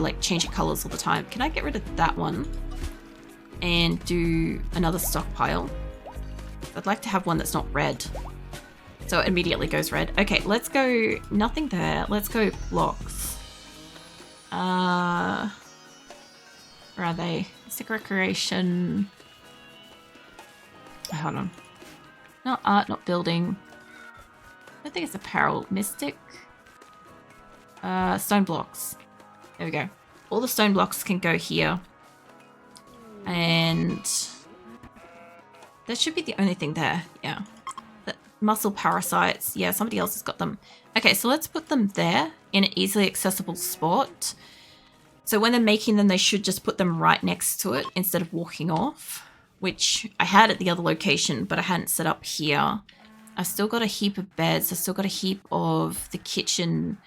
be like changing colors all the time. Can I get rid of that one and do another stockpile? I'd like to have one that's not red. So it immediately goes red. Okay, let's go, nothing there. Let's go blocks. Where are they? Mystic recreation. Hold on. Not art, not building. I don't think it's apparel. Mystic. Stone blocks. There we go. All the stone blocks can go here. And that should be the only thing there. Yeah. The muscle parasites. Yeah, somebody else has got them. Okay, so let's put them there in an easily accessible spot. So when they're making them, they should just put them right next to it instead of walking off, which I had at the other location, but I hadn't set up here. I've still got a heap of beds. I've still got a heap of the kitchen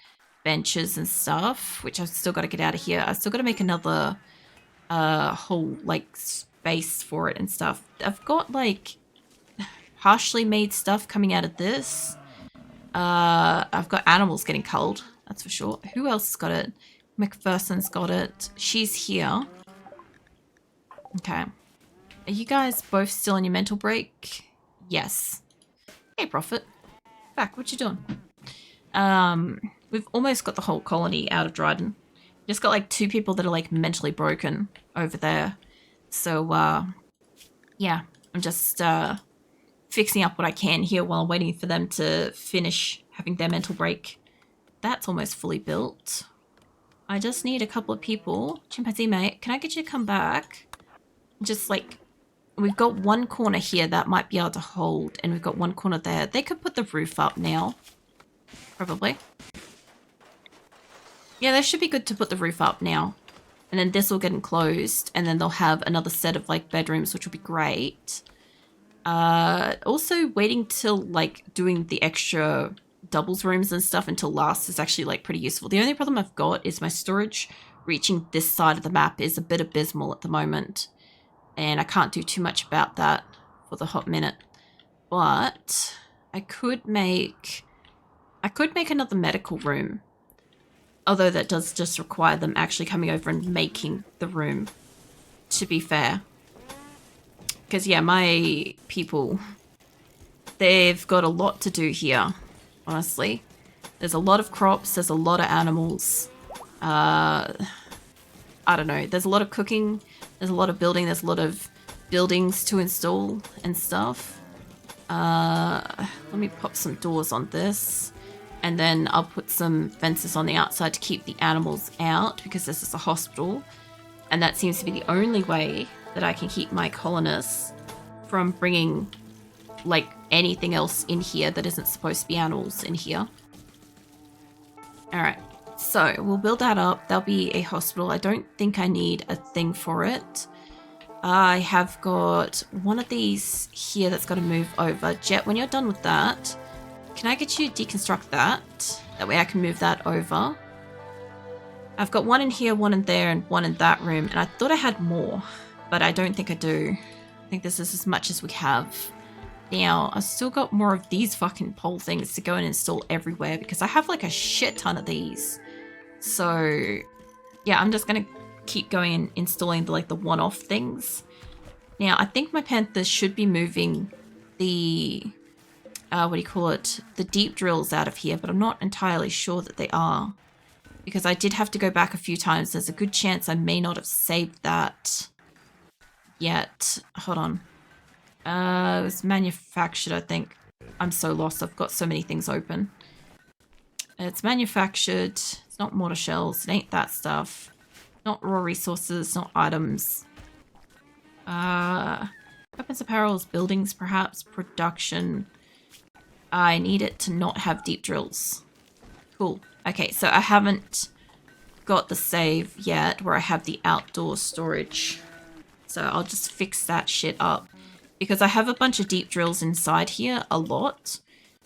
benches and stuff, which I've still got to get out of here. I've still got to make another whole like space for it and stuff. I've got like partially made stuff coming out of this. I've got animals getting culled, that's for sure. Who else has got it? McPherson's got it. She's here. Okay. Are you guys both still on your mental break? Yes. Hey, Prophet. Back, what you doing? We've almost got the whole colony out of Dryden. Just got like 2 people that are like mentally broken over there. So, yeah, I'm just fixing up what I can here while I'm waiting for them to finish having their mental break. That's almost fully built. I just need a couple of people. Chimpanzee mate, can I get you to come back? Just like, we've got one corner here that might be able to hold, and we've got one corner there. They could put the roof up now. Probably. Yeah, that should be good to put the roof up now. And then this will get enclosed, and then they'll have another set of like bedrooms, which will be great. Also waiting till like doing the extra doubles rooms and stuff until last is actually like pretty useful. The only problem I've got is my storage reaching this side of the map is a bit abysmal at the moment. And I can't do too much about that for the hot minute. But I could make another medical room. Although that does just require them actually coming over and making the room, to be fair. Because, yeah, my people, they've got a lot to do here, honestly. There's a lot of crops, there's a lot of animals. I don't know, there's a lot of cooking, there's a lot of building, there's a lot of buildings to install and stuff. Let me pop some doors on this. And then I'll put some fences on the outside to keep the animals out because this is a hospital. And that seems to be the only way that I can keep my colonists from bringing like anything else in here that isn't supposed to be animals in here. Alright, so we'll build that up. There'll be a hospital. I don't think I need a thing for it. I have got one of these here that's got to move over. Jet, when you're done with that, can I get you to deconstruct that? That way I can move that over. I've got one in here, one in there, and one in that room. And I thought I had more, but I don't think I do. I think this is as much as we have. Now, I've still got more of these fucking pole things to go and install everywhere because I have like a shit ton of these. So, yeah, I'm just going to keep going and installing the one-off things. Now, I think my Panthers should be moving the... the deep drills out of here, but I'm not entirely sure that they are because I did have to go back a few times. There's a good chance I may not have saved that yet. Hold on. It was manufactured, I think. I'm so lost. I've got so many things open. It's manufactured. It's not mortar shells. It ain't that stuff. Not raw resources, not items. Weapons, apparels, buildings, perhaps. Production. I need it to not have deep drills. Cool. Okay, so I haven't got the save yet where I have the outdoor storage. So I'll just fix that shit up. Because I have a bunch of deep drills inside here, a lot.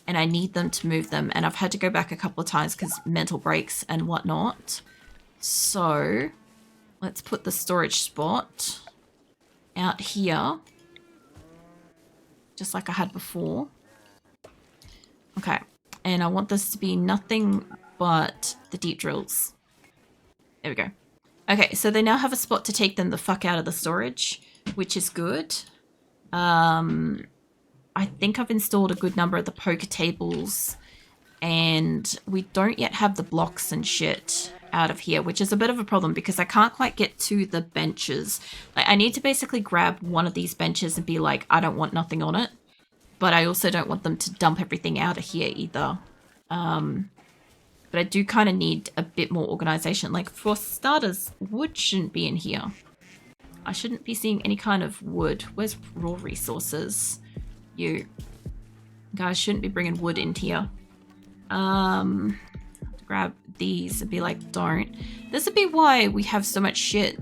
And I need them to move them. And I've had to go back a couple of times because mental breaks and whatnot. So let's put the storage spot out here. Just like I had before. Okay, and I want this to be nothing but the deep drills. There we go. Okay, so they now have a spot to take them the fuck out of the storage, which is good. I think I've installed a good number of the poker tables, and we don't yet have the blocks and shit out of here, which is a bit of a problem because I can't quite get to the benches. Like, I need to basically grab one of these benches and be like, I don't want nothing on it, but I also don't want them to dump everything out of here either. But I do kind of need a bit more organization. Like, for starters, wood shouldn't be in here. I shouldn't be seeing any kind of wood. Where's raw resources? You guys shouldn't be bringing wood in here. Grab these and be like, don't. This would be why we have so much shit.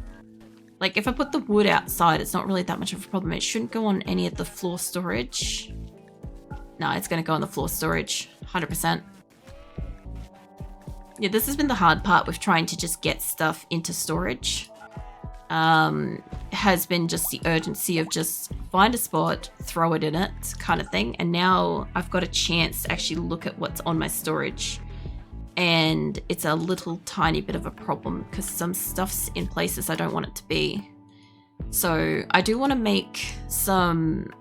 Like, if I put the wood outside, it's not really that much of a problem. It shouldn't go on any of the floor storage. No, it's going to go on the floor storage. 100%. Yeah, this has been the hard part with trying to just get stuff into storage. Has been just the urgency of just find a spot, throw it in it kind of thing. And now I've got a chance to actually look at what's on my storage. And it's a little tiny bit of a problem because some stuff's in places I don't want it to be. So I do want to make some,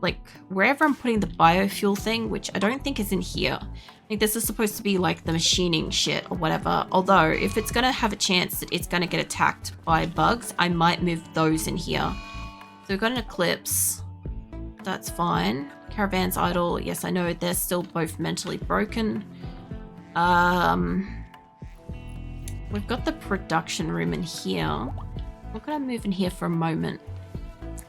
like, wherever I'm putting the biofuel thing, which I don't think is in here. I think this is supposed to be like the machining shit or whatever. Although if it's going to have a chance that it's going to get attacked by bugs, I might move those in here. So we've got an eclipse. That's fine. Caravan's idle. Yes, I know they're still both mentally broken. We've got the production room in here. We're going to move in here for a moment.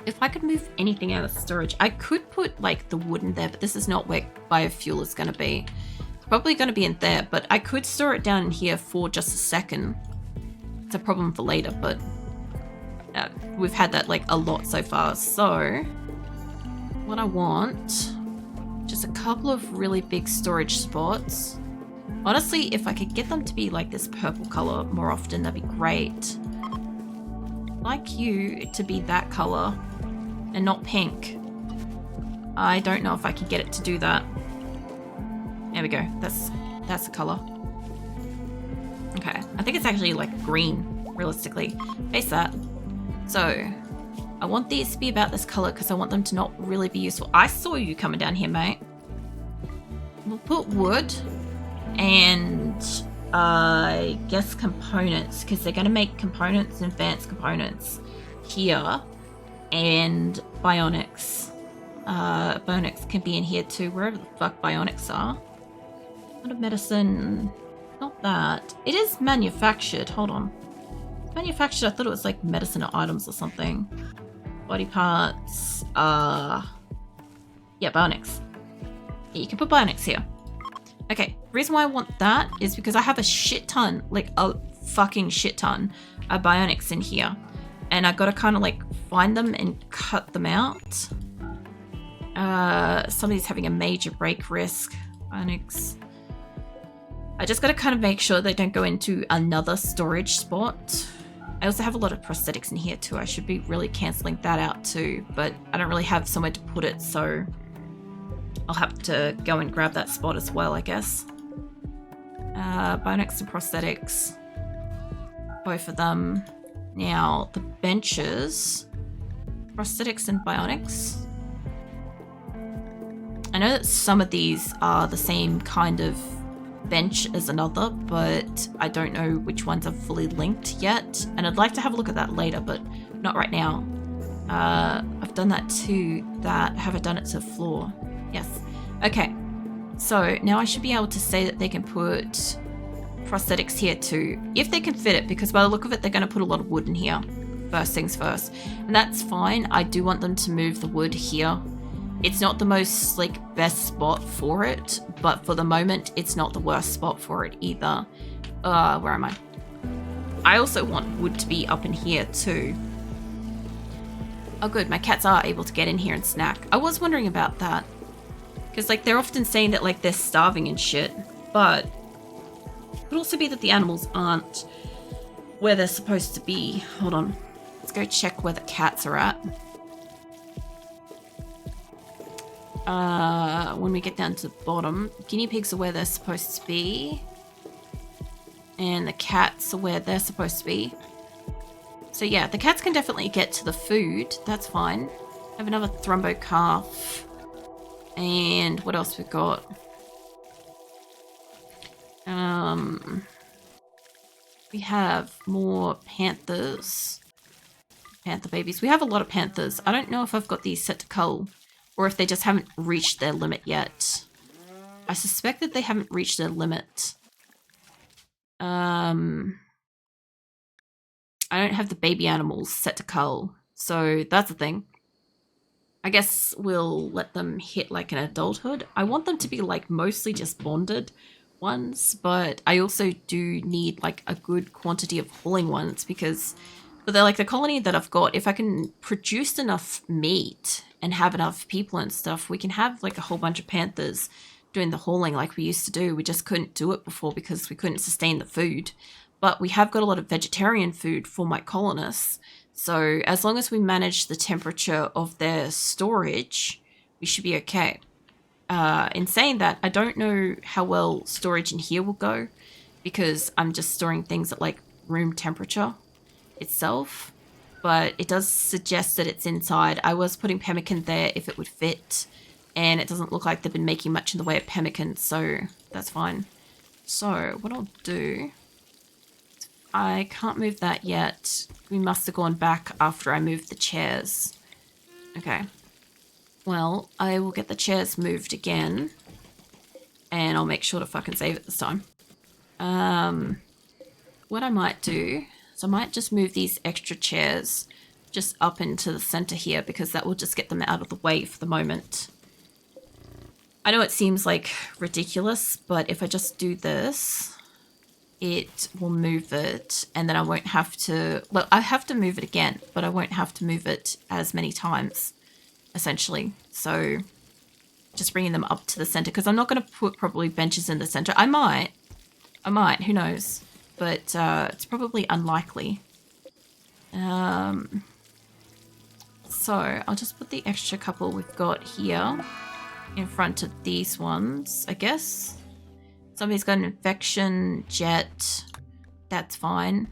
If I could move anything out of storage, I could put like the wood in there, but this is not where biofuel is going to be. It's probably going to be in there, but I could store it down in here for just a second. It's a problem for later, but we've had that like a lot so far. So what I want, just a couple of really big storage spots. Honestly, if I could get them to be like this purple color more often, that'd be great. I'd like you to be that color and not pink. I don't know if I can get it to do that. There we go. That's the color. Okay. I think it's actually like green, realistically. Face that. So I want these to be about this color because I want them to not really be useful. I saw you coming down here, mate. We'll put wood and I guess components, because they're going to make components and advanced components here, and bionics. Bionics can be in here too, wherever the fuck bionics are. What a medicine. Not that. It is manufactured. Hold on. It's manufactured. I thought it was like medicine or items or something. Body parts. Yeah, bionics. Yeah, you can put bionics here. Okay, the reason why I want that is because I have a shit ton, like a fucking shit ton of bionics in here. And I gotta kind of like find them and cut them out. Somebody's having a major break risk. Bionics. I just gotta kind of make sure they don't go into another storage spot. I also have a lot of prosthetics in here too. I should be really cancelling that out too, but I don't really have somewhere to put it, so I'll have to go and grab that spot as well, I guess. Bionics and prosthetics. Both of them. Now, the benches. Prosthetics and bionics. I know that some of these are the same kind of bench as another, but I don't know which ones are fully linked yet. And I'd like to have a look at that later, but not right now. I've done that to that. Have I done it to the floor? Yes. Okay. So now I should be able to say that they can put prosthetics here too, if they can fit it, because by the look of it, they're going to put a lot of wood in here. First things first. And that's fine. I do want them to move the wood here. It's not the most like best spot for it, but for the moment, it's not the worst spot for it either. Where am I? I also want wood to be up in here too. Oh good, my cats are able to get in here and snack. I was wondering about that. Because, like, they're often saying that, like, they're starving and shit. But it could also be that the animals aren't where they're supposed to be. Hold on. Let's go check where the cats are at. When we get down to the bottom, guinea pigs are where they're supposed to be. And the cats are where they're supposed to be. So yeah, the cats can definitely get to the food. That's fine. I have another thrumbo calf. And what else we've got? We have more panthers. Panther babies. We have a lot of panthers. I don't know if I've got these set to cull or if they just haven't reached their limit yet. I suspect that they haven't reached their limit. I don't have the baby animals set to cull, so that's the thing. I guess we'll let them hit like an adulthood. I want them to be like mostly just bonded ones, but I also do need like a good quantity of hauling ones because for the colony that I've got, if I can produce enough meat and have enough people and stuff, we can have like a whole bunch of panthers doing the hauling like we used to do. We just couldn't do it before because we couldn't sustain the food. But we have got a lot of vegetarian food for my colonists. So as long as we manage the temperature of their storage, we should be okay. In saying that, I don't know how well storage in here will go because I'm just storing things at like room temperature itself. But it does suggest that it's inside. I was putting pemmican there if it would fit. And it doesn't look like they've been making much in the way of pemmican, so that's fine. So what I'll do... I can't move that yet. We must have gone back after I moved the chairs. Okay. Well, I will get the chairs moved again. And I'll make sure to fucking save it this time. What I might do is I might just move these extra chairs just up into the center here because that will just get them out of the way for the moment. I know it seems like ridiculous, but if I just do this... it will move it and then I won't have to, well, I have to move it again, but I won't have to move it as many times, essentially. So just bringing them up to the center because I'm not going to put probably benches in the center. I might, who knows, but it's probably unlikely. So I'll just put the extra couple we've got here in front of these ones, I guess. Somebody's got an infection, Jet. That's fine.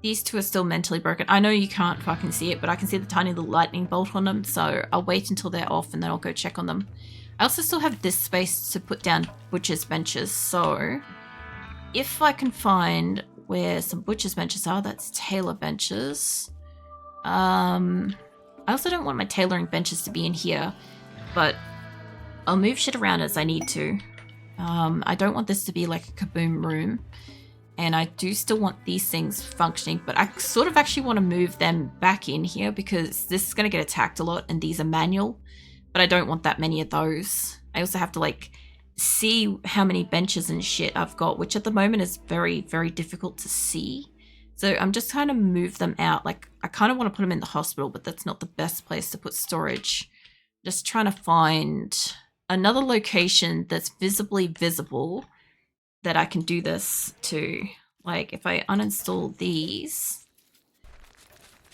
These two are still mentally broken. I know you can't fucking see it, but I can see the tiny little lightning bolt on them, so I'll wait until they're off and then I'll go check on them. I also still have this space to put down butcher's benches, so if I can find where some butcher's benches are, that's tailor benches. I also don't want my tailoring benches to be in here, but I'll move shit around as I need to. I don't want this to be like a kaboom room. And I do still want these things functioning, but I sort of actually want to move them back in here because this is going to get attacked a lot and these are manual. But I don't want that many of those. I also have to like see how many benches and shit I've got, which at the moment is very, very difficult to see. So I'm just trying to move them out. Like I kind of want to put them in the hospital, but that's not the best place to put storage. Just trying to find... another location that's visibly visible that I can do this to. Like if I uninstall these,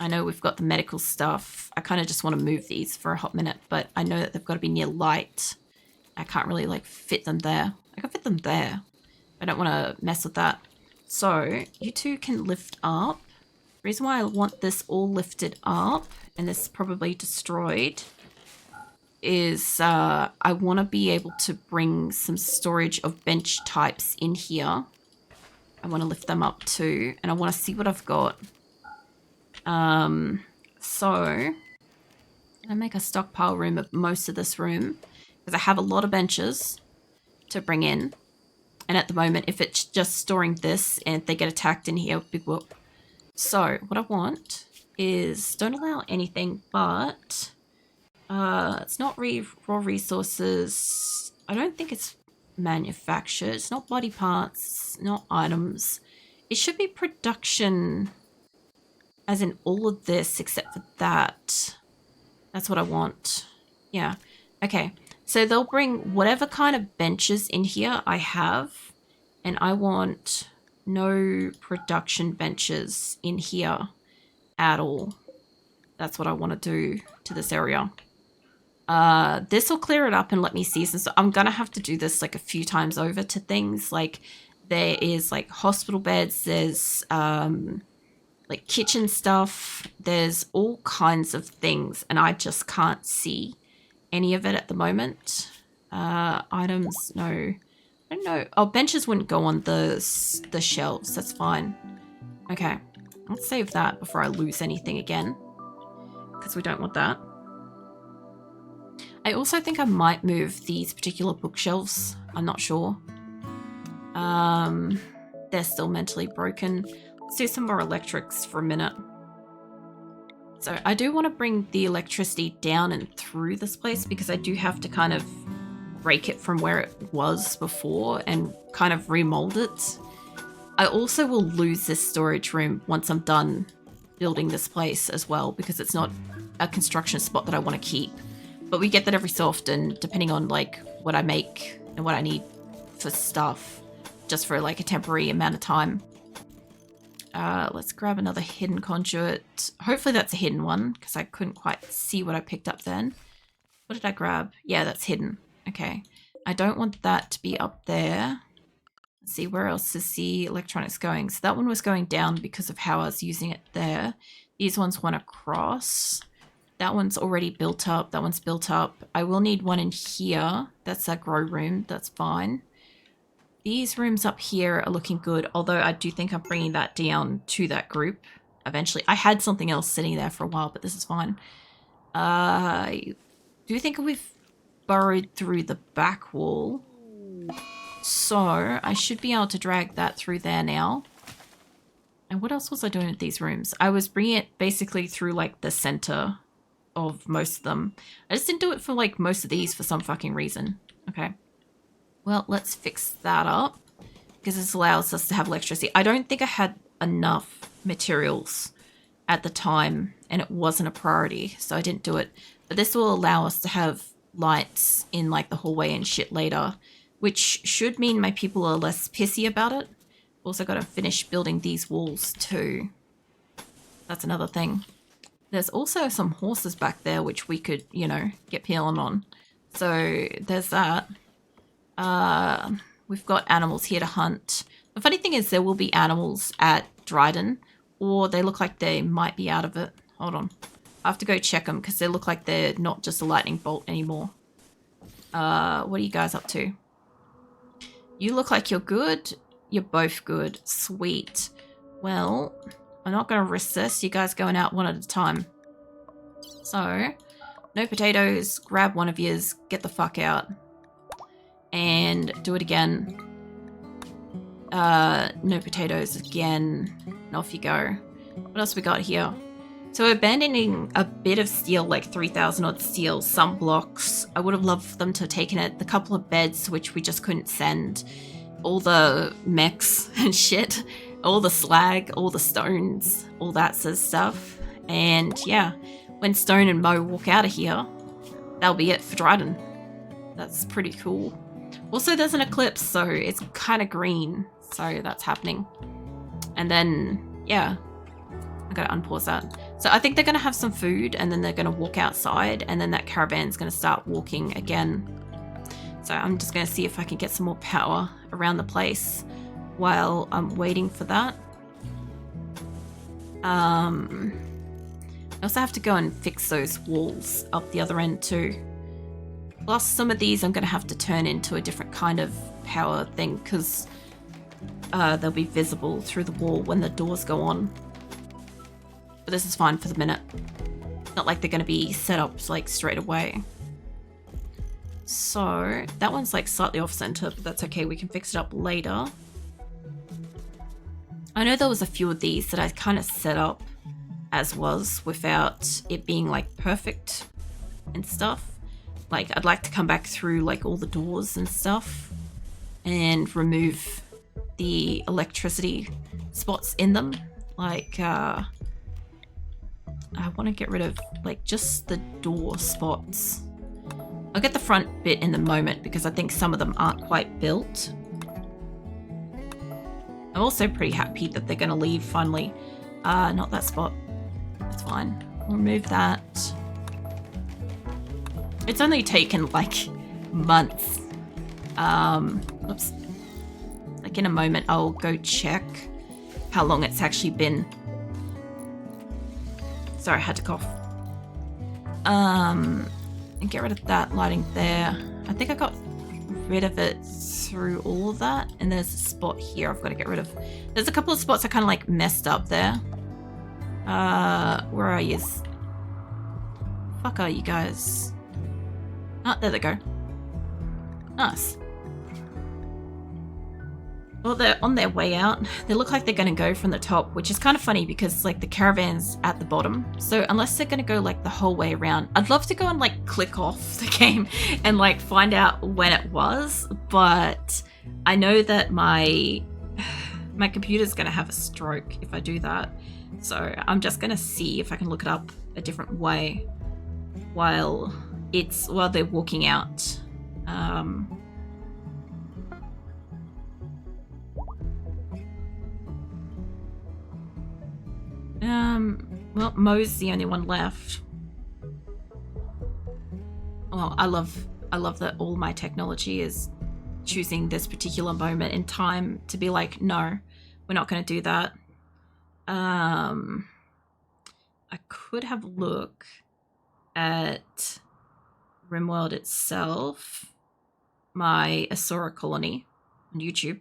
I know we've got the medical stuff. I kind of just want to move these for a hot minute, but I know that they've got to be near light. I can't really like fit them there. I can fit them there. I don't want to mess with that. So you two can lift up. The reason why I want this all lifted up and this probably destroyed is I want to be able to bring some storage of bench types in here. I want to lift them up too, and I want to see what I've got. So I make a stockpile room of most of this room because I have a lot of benches to bring in. And at the moment, if it's just storing this and if they get attacked in here, big whoop. So what I want is don't allow anything but... it's not raw resources. I don't think it's manufactured. It's not body parts, not items. It should be production, as in all of this except for that. That's what I want. Yeah. Okay. So they'll bring whatever kind of benches in here I have, and I want no production benches in here at all. That's what I want to do to this area. This will clear it up and let me see some. So I'm gonna have to do this like a few times over to things. Like there is like hospital beds, there's like kitchen stuff. There's all kinds of things, and I just can't see any of it at the moment. Items, no. I don't know. Oh, benches wouldn't go on the shelves. That's fine. Okay, let's save that before I lose anything again, because we don't want that. I also think I might move these particular bookshelves. I'm not sure. They're still mentally broken. Let's do some more electrics for a minute. So I do want to bring the electricity down and through this place because I do have to kind of break it from where it was before and kind of remold it. I also will lose this storage room once I'm done building this place as well because it's not a construction spot that I want to keep. But we get that every so often, depending on like what I make and what I need for stuff, just for like a temporary amount of time. Let's grab another hidden conduit. Hopefully that's a hidden one because I couldn't quite see what I picked up then. What did I grab? Yeah, that's hidden. Okay. I don't want that to be up there. Let's see, where else is the electronics going? So that one was going down because of how I was using it there. These ones went across. That one's already built up. That one's built up. I will need one in here. That's a grow room. That's fine. These rooms up here are looking good, although I do think I'm bringing that down to that group eventually. I had something else sitting there for a while, but this is fine. I do think we've burrowed through the back wall. So I should be able to drag that through there now. And what else was I doing with these rooms? I was bringing it basically through like the center of most of them. I just didn't do it for like most of these for some fucking reason. Okay. Well, let's fix that up because this allows us to have electricity. I don't think I had enough materials at the time and it wasn't a priority, so I didn't do it. But this will allow us to have lights in like the hallway and shit later, which should mean my people are less pissy about it. Also got to finish building these walls too. That's another thing. There's also some horses back there which we could, you know, get peeling on. So there's that. We've got animals here to hunt. The funny thing is there will be animals at Dryden, or they look like they might be out of it. Hold on. I have to go check them because they look like they're not just a lightning bolt anymore. What are you guys up to? You look like you're good. You're both good. Sweet. Well, I'm not going to risk this. You guys going out one at a time. So, no potatoes. Grab one of yours. Get the fuck out. And do it again. No potatoes again. And off you go. What else we got here? So we're abandoning a bit of steel, like 3,000 odd steel, some blocks. I would have loved them to have taken it. The couple of beds, which we just couldn't send. All the mechs and shit. All the slag, all the stones, all that sort of stuff. And yeah, when Stone and Mo walk out of here, that'll be it for Dryden. That's pretty cool. Also, there's an eclipse, so it's kind of green. So that's happening. And then, yeah, I gotta unpause that. So I think they're gonna have some food and then they're gonna walk outside and then that caravan's gonna start walking again. So I'm just gonna see if I can get some more power around the place while I'm waiting for that. I also have to go and fix those walls up the other end too. Plus some of these I'm gonna have to turn into a different kind of power thing because they'll be visible through the wall when the doors go on. But this is fine for the minute. Not like they're gonna be set up like straight away. So that one's like slightly off center, but that's okay. We can fix it up later. I know there was a few of these that I kind of set up as was without it being like perfect and stuff. Like I'd like to come back through like all the doors and stuff and remove the electricity spots in them. Like I want to get rid of like just the door spots. I'll get the front bit in the moment because I think some of them aren't quite built. I'm also pretty happy that they're going to leave finally. Not that spot. That's fine. We'll remove that. It's only taken like months. Oops. Like in a moment I'll go check how long it's actually been. Sorry, I had to cough. And get rid of that lighting there. I think I got rid of it through all of that. And there's a spot here I've got to get rid of. There's a couple of spots I kind of like messed up there. Where are you? Fuck are you guys? Ah, there they go. Nice. Well, they're on their way out. They look like they're going to go from the top, which is kind of funny because like the caravan's at the bottom. So unless they're going to go like the whole way around, I'd love to go and like click off the game and like find out when it was. But I know that my computer's going to have a stroke if I do that. So I'm just going to see if I can look it up a different way while they're walking out. Well, Mo's the only one left. Well, I love that all my technology is choosing this particular moment in time to be like, no, we're not going to do that. I could have a look at RimWorld itself, my Asora colony on YouTube.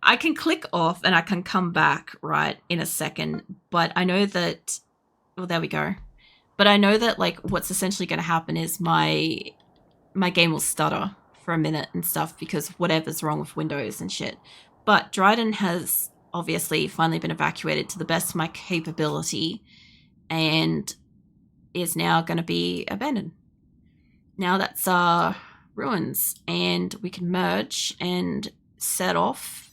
I can click off and I can come back right in a second, but I know that, well, there we go. But I know that like what's essentially going to happen is my game will stutter for a minute and stuff because whatever's wrong with Windows and shit. But Dryden has obviously finally been evacuated to the best of my capability and is now going to be abandoned. Now that's ruins, and we can merge and set off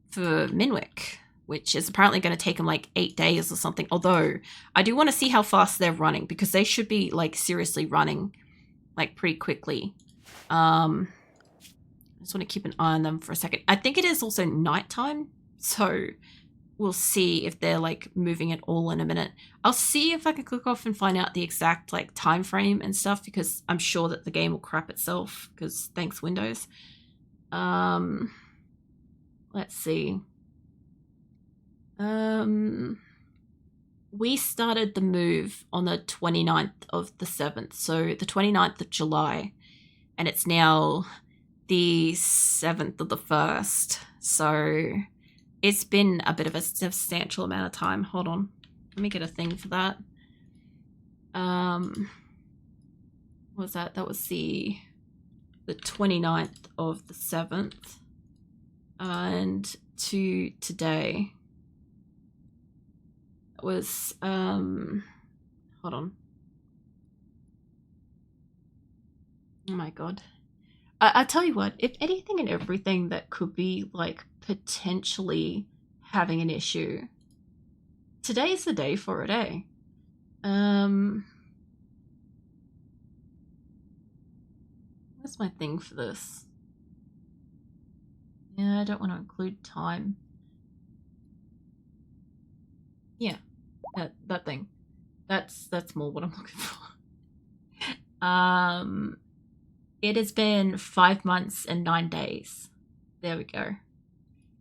for Minwick, which is apparently going to take them like 8 days or something. Although I do want to see how fast they're running because they should be like seriously running like pretty quickly. I just want to keep an eye on them for a second. I think it is also nighttime, so we'll see if they're like moving at all in a minute. I'll see if I can click off and find out the exact like time frame and stuff because I'm sure that the game will crap itself because thanks Windows. Let's see. We started the move on the 29th of the 7th, so the 29th of July, and it's now the 7th of the 1st, so it's been a bit of a substantial amount of time. Hold on, let me get a thing for that. What was that? That was the 29th of the 7th. And to today was hold on. Oh my god. I tell you what, if anything and everything that could be like potentially having an issue, today's the day for it, eh? Where's my thing for this? Yeah, I don't want to include time. Yeah, that thing. That's more what I'm looking for. It has been 5 months and 9 days. There we go.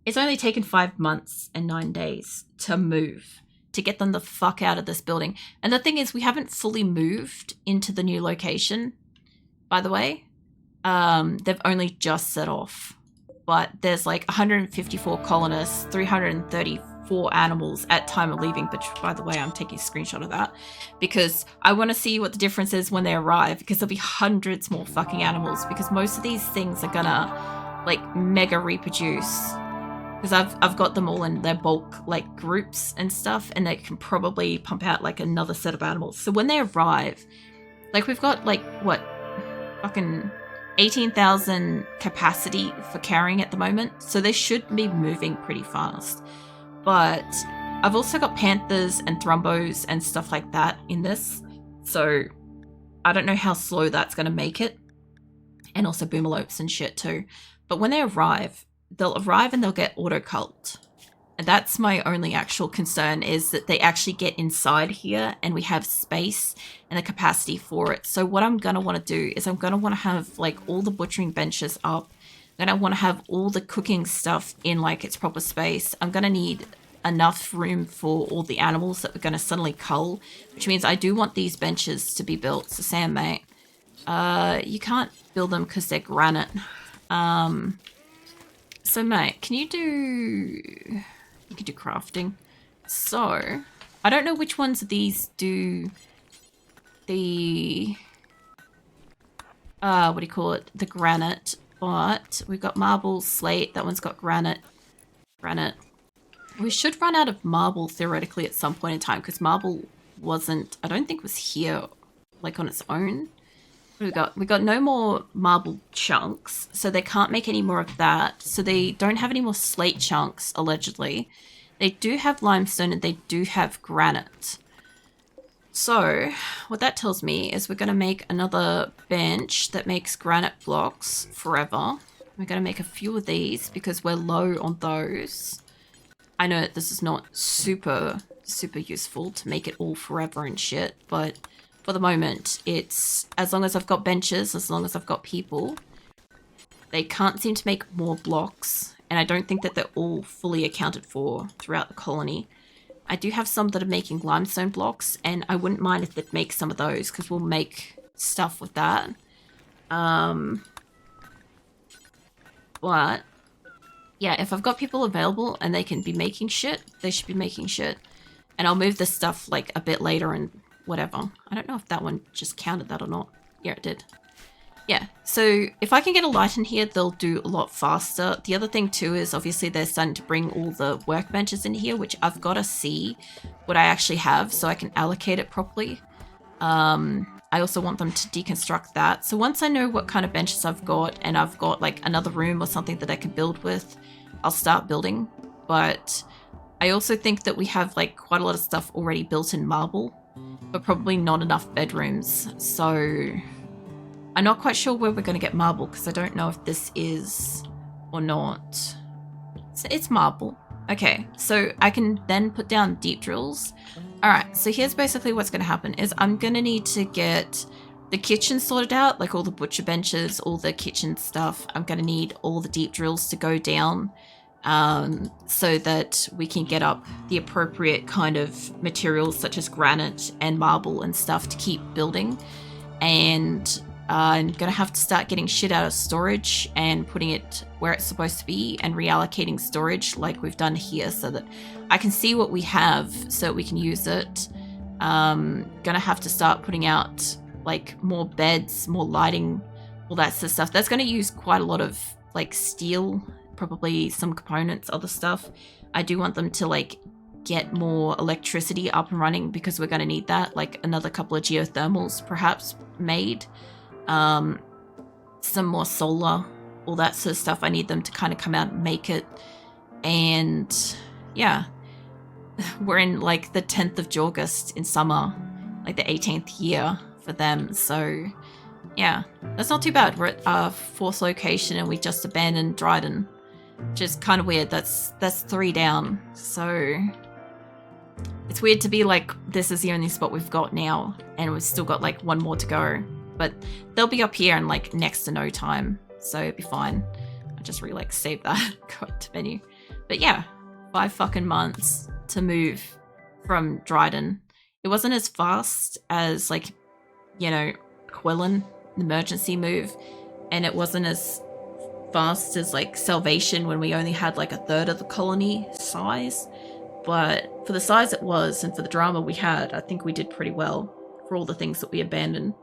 It's only taken 5 months and 9 days to move, to get them the fuck out of this building. And the thing is, we haven't fully moved into the new location, by the way. They've only just set off. But there's like 154 colonists, 334 animals at time of leaving, which, by the way, I'm taking a screenshot of that because I want to see what the difference is when they arrive because there'll be hundreds more fucking animals because most of these things are gonna like mega reproduce because I've got them all in their bulk like groups and stuff, and they can probably pump out like another set of animals. So when they arrive, like we've got like what fucking 18,000 capacity for carrying at the moment, so they should be moving pretty fast. But I've also got panthers and thrumbos and stuff like that in this, so I don't know how slow that's going to make it, and also boomalopes and shit too. But when they arrive, they'll arrive and they'll get auto-culled. And that's my only actual concern, is that they actually get inside here and we have space and the capacity for it. So what I'm going to want to do is I'm going to want to have like all the butchering benches up. Then I want to have all the cooking stuff in like its proper space. I'm going to need enough room for all the animals that we're going to suddenly cull, which means I do want these benches to be built. So Sam, mate, you can't build them because they're granite. So mate, can you do... You can do crafting. So, I don't know which ones of these do the... what do you call it? The granite. But we've got marble, slate. That one's got granite. Granite. We should run out of marble theoretically at some point in time because marble wasn't... I don't think was here like on its own. We got no more marble chunks, so they can't make any more of that. So they don't have any more slate chunks, allegedly. They do have limestone and they do have granite. So what that tells me is we're going to make another bench that makes granite blocks forever. We're going to make a few of these because we're low on those. I know this is not super useful to make it all forever and shit, but... For the moment, it's as long as I've got benches, as long as I've got people. They can't seem to make more blocks, and I don't think that they're all fully accounted for throughout the colony. I do have some that are making limestone blocks, and I wouldn't mind if they'd make some of those, because we'll make stuff with that. But, yeah, if I've got people available and they can be making shit, they should be making shit. And I'll move this stuff, like, a bit later and... whatever. I don't know if that one just counted that or not. Yeah, it did. Yeah, so if I can get a light in here, they'll do a lot faster. The other thing too is obviously they're starting to bring all the workbenches in here, which I've got to see what I actually have so I can allocate it properly. I also want them to deconstruct that. So once I know what kind of benches I've got and I've got like another room or something that I can build with, I'll start building. But I also think that we have like quite a lot of stuff already built in marble, but probably not enough bedrooms. So I'm not quite sure where we're going to get marble because I don't know if this is or not. So it's marble. Okay, so I can then put down deep drills. All right, so here's basically what's going to happen is I'm going to need to get the kitchen sorted out, like all the butcher benches, all the kitchen stuff. I'm going to need all the deep drills to go down so that we can get up the appropriate kind of materials such as granite and marble and stuff to keep building. And I'm going to have to start getting shit out of storage and putting it where it's supposed to be and reallocating storage like we've done here so that I can see what we have so that we can use it. Going to have to start putting out like more beds, more lighting, all that sort of stuff. That's going to use quite a lot of like steel, probably some components, other stuff. I do want them to like get more electricity up and running because we're going to need that, like another couple of geothermals perhaps made. Some more solar, all that sort of stuff. I need them to kind of come out and make it. And yeah, we're in like the 10th of August in summer, like the 18th year for them. So yeah, that's not too bad. We're at our 4th location and we just abandoned Dryden, which is kind of weird. That's 3 down. So it's weird to be like, this is the only spot we've got now and we've still got like 1 more to go. But they'll be up here in like next to no time, so it'll be fine. I just really like save that, go to menu. But yeah, 5 fucking months to move from Dryden. It wasn't as fast as like, you know, Quillen, the emergency move, and it wasn't as fast as like Salvation when we only had like 1/3 of the colony size. But for the size it was and for the drama we had, I think we did pretty well for all the things that we abandoned.